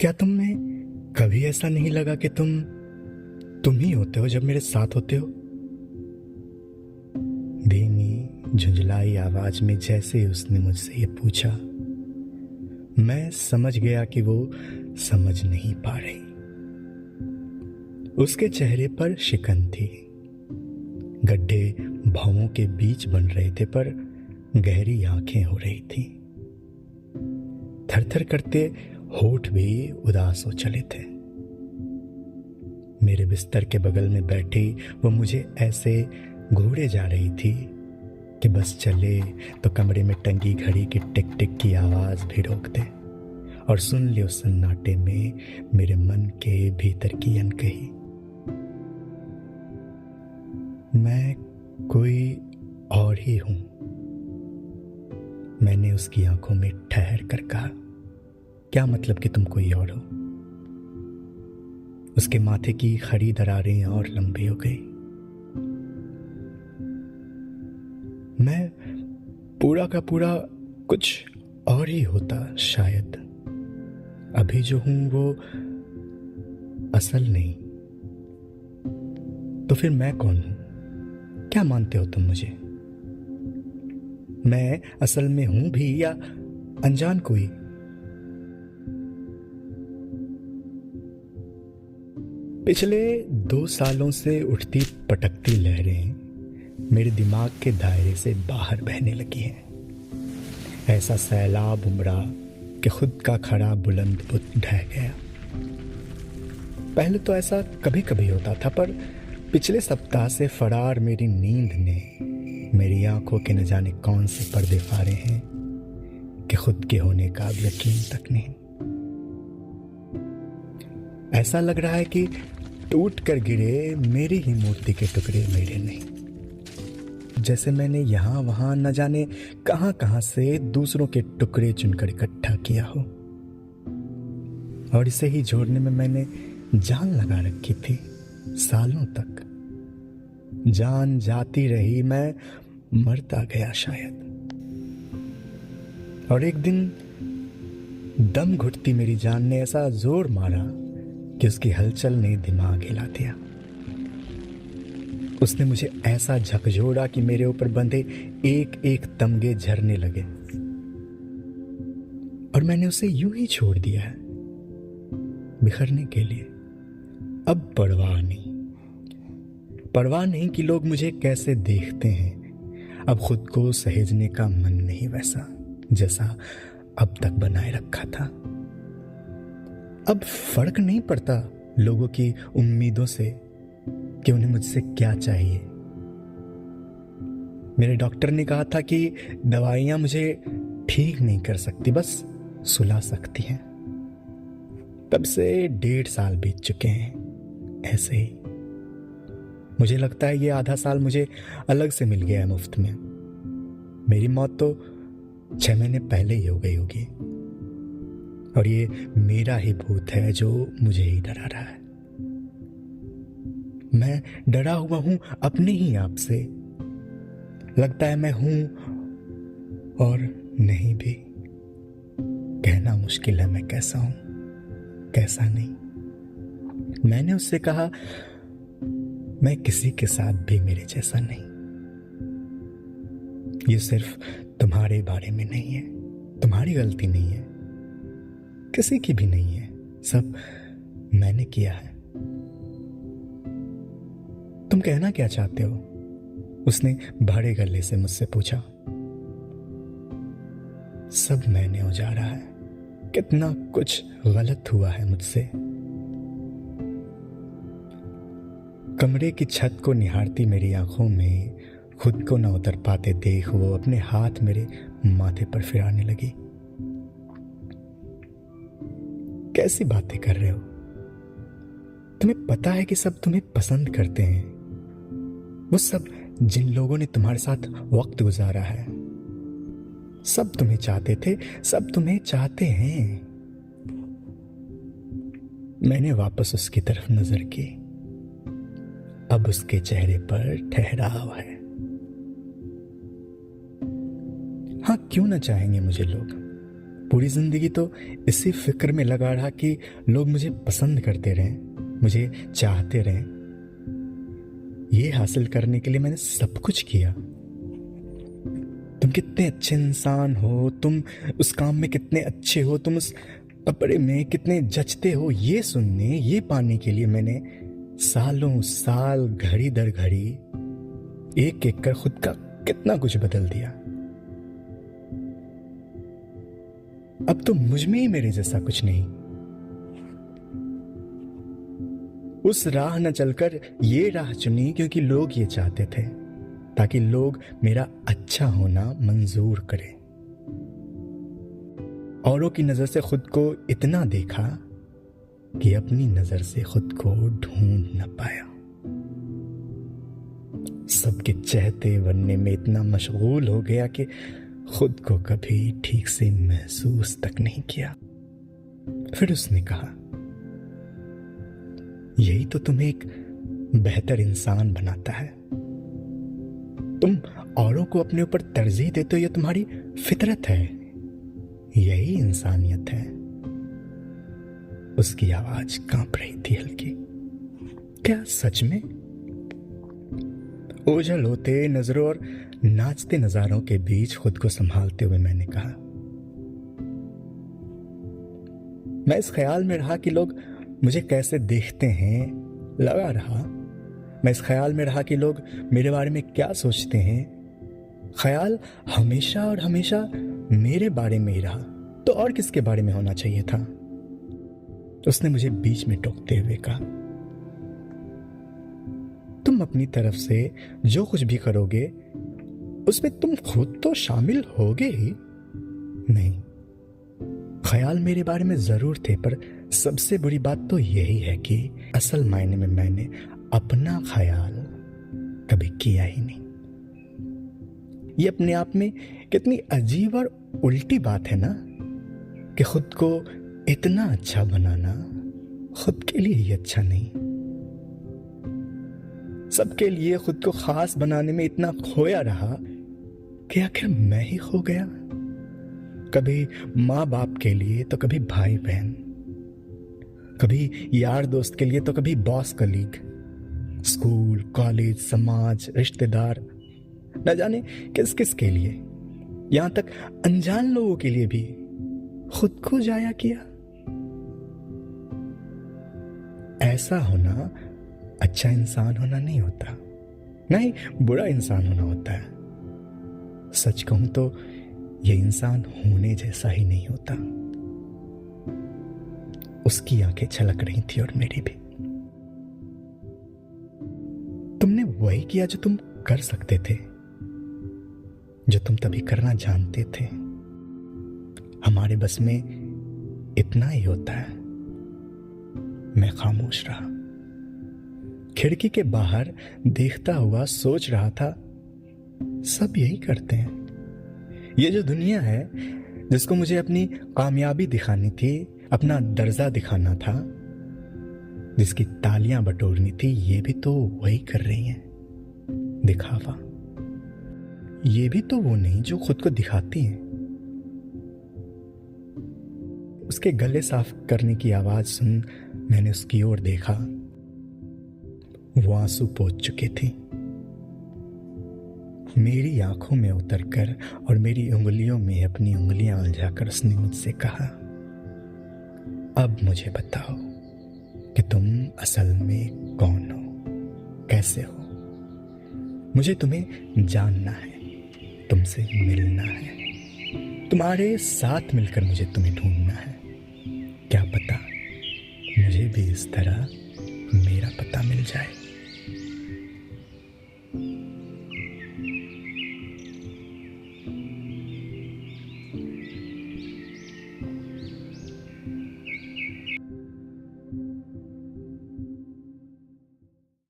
क्या तुम्हें कभी ऐसा नहीं लगा कि तुम ही होते हो जब मेरे साथ होते हो? धीमी झुंझलाई आवाज में जैसे ही उसने मुझसे ये पूछा, मैं समझ गया कि वो समझ नहीं पा रही। उसके चेहरे पर शिकन थी। गड्ढे भौंों के बीच बन रहे थे, पर गहरी आंखें हो रही थी। थरथर करते होठ भी उदास हो चले थे। मेरे बिस्तर के बगल में बैठी वो मुझे ऐसे घूरे जा रही थी कि बस चले तो कमरे में टंगी घड़ी की टिक टिक की आवाज भी रोक दे और सुन ले उस सन्नाटे में मेरे मन के भीतर की अनकही। मैं कोई और ही हूं, मैंने उसकी आंखों में ठहर कर कहा। क्या मतलब कि तुम कोई और हो? उसके माथे की खड़ी दरारें और लंबी हो गई। मैं पूरा का पूरा कुछ और ही होता शायद। अभी जो हूं वो असल नहीं। तो फिर मैं कौन हूं? क्या मानते हो तुम मुझे? मैं असल में हूं भी या अनजान कोई? पिछले 2 सालों से उठती पटकती लहरें मेरे दिमाग के दायरे से बाहर बहने लगी हैं। ऐसा सैलाब उमड़ा कि खुद का खड़ा बुलंद बुत ढह गया। पहले तो ऐसा कभी कभी होता था, पर पिछले सप्ताह से फरार मेरी नींद ने मेरी आंखों के न जाने कौन से पर्दे फाड़े हैं कि खुद के होने का अब यकीन तक नहीं। ऐसा लग रहा है कि टूट कर गिरे मेरी ही मूर्ति के टुकड़े मेरे नहीं। जैसे मैंने यहां वहां न जाने कहां कहां से दूसरों के टुकड़े चुनकर इकट्ठा किया हो, और इसे ही जोड़ने में मैंने जान लगा रखी थी सालों तक। जान जाती रही, मैं मरता गया शायद। और एक दिन दम घुटती मेरी जान ने ऐसा जोर मारा कि उसकी हलचल ने दिमाग हिला दिया। उसने मुझे ऐसा झकझोड़ा कि मेरे ऊपर बंधे एक एक तमगे झरने लगे, और मैंने उसे यूं ही छोड़ दिया है बिखरने के लिए। अब परवाह नहीं कि लोग मुझे कैसे देखते हैं। अब खुद को सहेजने का मन नहीं वैसा जैसा अब तक बनाए रखा था। अब फर्क नहीं पड़ता लोगों की उम्मीदों से कि उन्हें मुझसे क्या चाहिए। मेरे डॉक्टर ने कहा था कि दवाइयां मुझे ठीक नहीं कर सकती, बस सुला सकती हैं। तब से 1.5 साल बीत चुके हैं ऐसे ही। मुझे लगता है ये आधा साल मुझे अलग से मिल गया है मुफ्त में। मेरी मौत तो 6 महीने पहले ही हो गई होगी, और ये मेरा ही भूत है जो मुझे ही डरा रहा है। मैं डरा हुआ हूं अपने ही आप से। लगता है मैं हूं और नहीं भी। कहना मुश्किल है मैं कैसा हूं कैसा नहीं। मैंने उससे कहा, मैं किसी के साथ भी मेरे जैसा नहीं। ये सिर्फ तुम्हारे बारे में नहीं है, तुम्हारी गलती नहीं है, किसी की भी नहीं है, सब मैंने किया है। तुम कहना क्या चाहते हो? उसने भाड़े गले से मुझसे पूछा। सब मैंने हो जा रहा है। कितना कुछ गलत हुआ है मुझसे। कमरे की छत को निहारती मेरी आंखों में खुद को न उतर पाते देख वो अपने हाथ मेरे माथे पर फिराने लगी। कैसी बातें कर रहे हो? तुम्हें पता है कि सब तुम्हें पसंद करते हैं। वो सब जिन लोगों ने तुम्हारे साथ वक्त गुजारा है, सब तुम्हें चाहते थे, सब तुम्हें चाहते हैं। मैंने वापस उसकी तरफ नजर की। अब उसके चेहरे पर ठहराव है। हाँ, क्यों ना चाहेंगे मुझे लोग? पूरी जिंदगी तो इसी फिक्र में लगा रहा कि लोग मुझे पसंद करते रहें, मुझे चाहते रहें। ये हासिल करने के लिए मैंने सब कुछ किया। तुम कितने अच्छे इंसान हो, तुम उस काम में कितने अच्छे हो, तुम उस कपड़े में कितने जचते हो, ये सुनने, ये पाने के लिए मैंने सालों साल घड़ी दर घड़ी एक एक कर खुद का कितना कुछ बदल दिया। अब तो मुझ में ही मेरे जैसा कुछ नहीं। उस राह न चलकर ये राह चुनी क्योंकि लोग ये चाहते थे, ताकि लोग मेरा अच्छा होना मंजूर करें। औरों की नजर से खुद को इतना देखा कि अपनी नजर से खुद को ढूंढ न पाया। सबके चहते बनने में इतना मशगूल हो गया कि खुद को कभी ठीक से महसूस तक नहीं किया। फिर उसने कहा, यही तो तुम्हें एक बेहतर इंसान बनाता है। तुम औरों को अपने ऊपर तरजीह देते हो, यह तुम्हारी फितरत है, यही इंसानियत है। उसकी आवाज कांप रही थी हल्की। क्या सच में? ओझल होते नजरों और नाचते नजारों के बीच खुद को संभालते हुए मैंने कहा, मैं इस ख्याल में रहा कि लोग मुझे कैसे देखते हैं, लगा रहा। मैं इस ख्याल में रहा कि लोग मेरे बारे में क्या सोचते हैं। ख्याल हमेशा और हमेशा मेरे बारे में ही रहा, तो और किसके बारे में होना चाहिए था? उसने मुझे बीच में टोकते हुए कहा, तुम अपनी तरफ से जो कुछ भी करोगे उसमें तुम खुद तो शामिल होगे ही नहीं। ख्याल मेरे बारे में जरूर थे, पर सबसे बुरी बात तो यही है कि असल मायने में मैंने अपना ख्याल कभी किया ही नहीं। ये अपने आप में कितनी अजीब और उल्टी बात है ना, कि खुद को इतना अच्छा बनाना खुद के लिए ही अच्छा नहीं, सबके लिए खुद को खास बनाने में इतना खोया रहा कि आखिर मैं ही खो गया। कभी माँ बाप के लिए तो कभी भाई बहन, कभी यार दोस्त के लिए तो कभी बॉस कलीग, स्कूल कॉलेज समाज रिश्तेदार, न जाने किस किस के लिए, यहां तक अनजान लोगों के लिए भी खुद को जाया किया। ऐसा होना अच्छा इंसान होना नहीं होता, नहीं बुरा इंसान होना होता है। सच कहूं तो यह इंसान होने जैसा ही नहीं होता। उसकी आंखें छलक रही थी और मेरी भी। तुमने वही किया जो तुम कर सकते थे, जो तुम तभी करना जानते थे। हमारे बस में इतना ही होता है। मैं खामोश रहा, खिड़की के बाहर देखता हुआ सोच रहा था, सब यही करते हैं। ये जो दुनिया है जिसको मुझे अपनी कामयाबी दिखानी थी, अपना दर्जा दिखाना था, जिसकी तालियां बटोरनी थी, ये भी तो वही कर रही हैं, दिखावा। ये भी तो वो नहीं जो खुद को दिखाती हैं। उसके गले साफ करने की आवाज सुन मैंने उसकी ओर देखा। वो आंसू पोंछ चुकी थी। मेरी आंखों में उतरकर और मेरी उंगलियों में अपनी उंगलियां उलझाकर उसने मुझसे कहा, अब मुझे बताओ कि तुम असल में कौन हो, कैसे हो। मुझे तुम्हें जानना है, तुमसे मिलना है, तुम्हारे साथ मिलकर मुझे तुम्हें ढूंढना है। क्या पता मुझे भी इस तरह मेरा पता मिल जाए।